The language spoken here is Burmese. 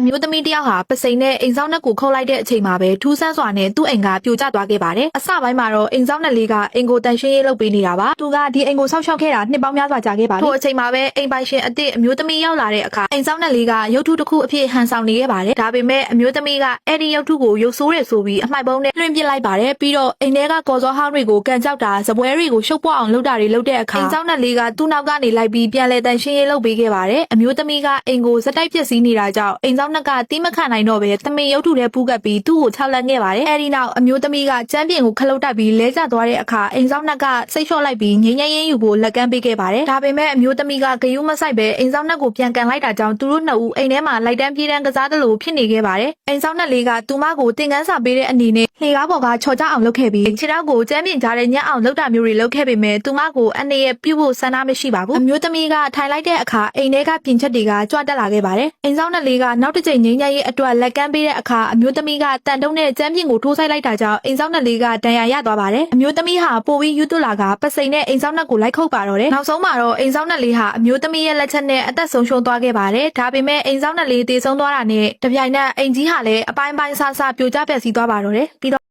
အမျိုးသမီးတယောက်ဟာပစိန်နဲ့အိမ်ဆောင်နှက်ကိုခုတ်လိုက်တဲ့အချိန်မှာပဲထူးဆန်းစွာနဲ့သူ့အိမ်ကပြိုကျသွားခဲ့ပါတယ်။အစပိုင်းမှာတော့အိမ်ဆောင်နှက်လေးကအိမ်ကိုတန်ရှင်းရေးလုပ်ပေးနေတာပါ။သူကဒီအိမ်ကိုဆောက်ရှောက်ခဲ့တာနှစ်ပေါင်းများစွာကြာခဲ့ပါပြီ။ထို့အချိန်မှာပဲအိမ်ပိုင်ရှင်အသစ်အမျိုးသမီးရောက်လာတဲ့အခါအိမ်ဆောင်နှက်လေးကရုပ်ထုတစ်ခုအဖြစ်ဟန်ဆောင်နေခဲ့ပါတယ်။ဒါပေမဲ့အမျိုးသမီးကအဲ့ဒီရုပ်ထုကိုရုပ်ဆိုးတယ်ဆိုပြီးအမှိုက်ပုံးနဲ့လွှင့်ပစ်လိုက်ပါတယ်။ပြီးတော့အိမ်ထဲကကော်စောဟောင်းတွေကိုကန်ကြောက်တာစပွဲတွေကိုရှုပ်ပွားအောင်လုပ်တာတွေလုပ်တဲ့အခါအိမ်ဆောင်နှက်လေးကသူ့နောက်ကနေလိုက်ပြီးပြန်လဲတန်ရှင်းရေးလုပ်ပေးခဲ့ပါတယ်။အမျိုးသမီးကအိမ်ကိုစက်တိုက်ပျက်စီးနေတာကြောင့်အိမ်ဆောင်နှက်ကတိမခံနိုင်တော့ပဲသမင်ရုပ်ထုထဲပူးကပ်ပြီးသူ့ကိုခြောက်လန့်ခဲ့ပါတယ်။အဲဒီနောက်အမျိုးသမီးကကျမ်းပြင်ကိုခလုတ်တက်ပြီးလဲကျသွားတဲ့အခါအိမ်ဆောင်နှက်ကစိတ်လျှော့လိုက်ပြီးငြိမ်းချမ်းရေးယူဖို့လက်ကမ်းပေးခဲ့ပါတယ်။ဒါပေမဲ့အမျိုးသမီးကဂယုမဆိုင်ပဲအိမ်ဆောင်နှက်ကိုပြန်ကန်လိုက်တာကြောင့်သူတို့နှစ်ဦးအိမ်ထဲမှာလိုက်တန်းပြေးတန်းကစားသလိုဖြစ်နေခဲ့ပါတယ်။အိမ်ဆောင်နှက်လေးကသူမကိုတင်ကန်းစာပေးတဲ့အနေနဲ့လှေကားပေါ်ကချော်ကြအောင်လုပ်ခဲ့ပြီးခြေထောက်ကိုကျမ်းပြင်ကြားတဲ့ညက်အောင်လုပ်တာမျိုးတွေလုပ်ခဲ့ပေမဲ့သူမကိုအနေနဲ့ပြုဖို့ဆန္ဒမရှိပါဘူး။အမျိုးသမီးကထိုင်လိုက်တဲ့အခါအိမ်ထဲကပြင်ချက်တွေကကြွတက်လာခဲ့ပါတယ်။အိမ်ဆောင်နှက်လေးကနောက်တစ်ချိန်ငြိမ်းချမ်းရေးအတွက်လက်ကမ်းပေးတဲ့အခါအမျိုးသမီးကတန်တုံးနဲ့ကျမ်းပြင်ကိုထိုးဆိုင်လိုက်တာကြောင့်အိမ်ဆောင်နှက်လေးကဒဏ်ရာရသွားပါတယ်။အမျိုးသမီးဟာပိုပြီးယူသွလာကပစိန်နဲ့အိမ်ဆောင်နှက်ကိုလိုက်ခုတ်ပါတော့တယ်။နောက်ဆုံးမှာတော့အိမ်ဆောင်နှက်လေးဟာအမျိုးသမီးရဲ့လက်ချက်နဲ့အသက်ဆုံးရှုံးသွားခဲ့ပါတယ်။ဒါပေမဲ့အိမ်ဆောင်နှက်လေးတည်ဆုံးသွားတာနဲ့တပြိုင်နက်အိမ်ကြီးဟာလည်းအပိုင်းပိုင်းဆဆပြိုကျပျက်စီးသွားပါတော့တယ်။ပြီးတော့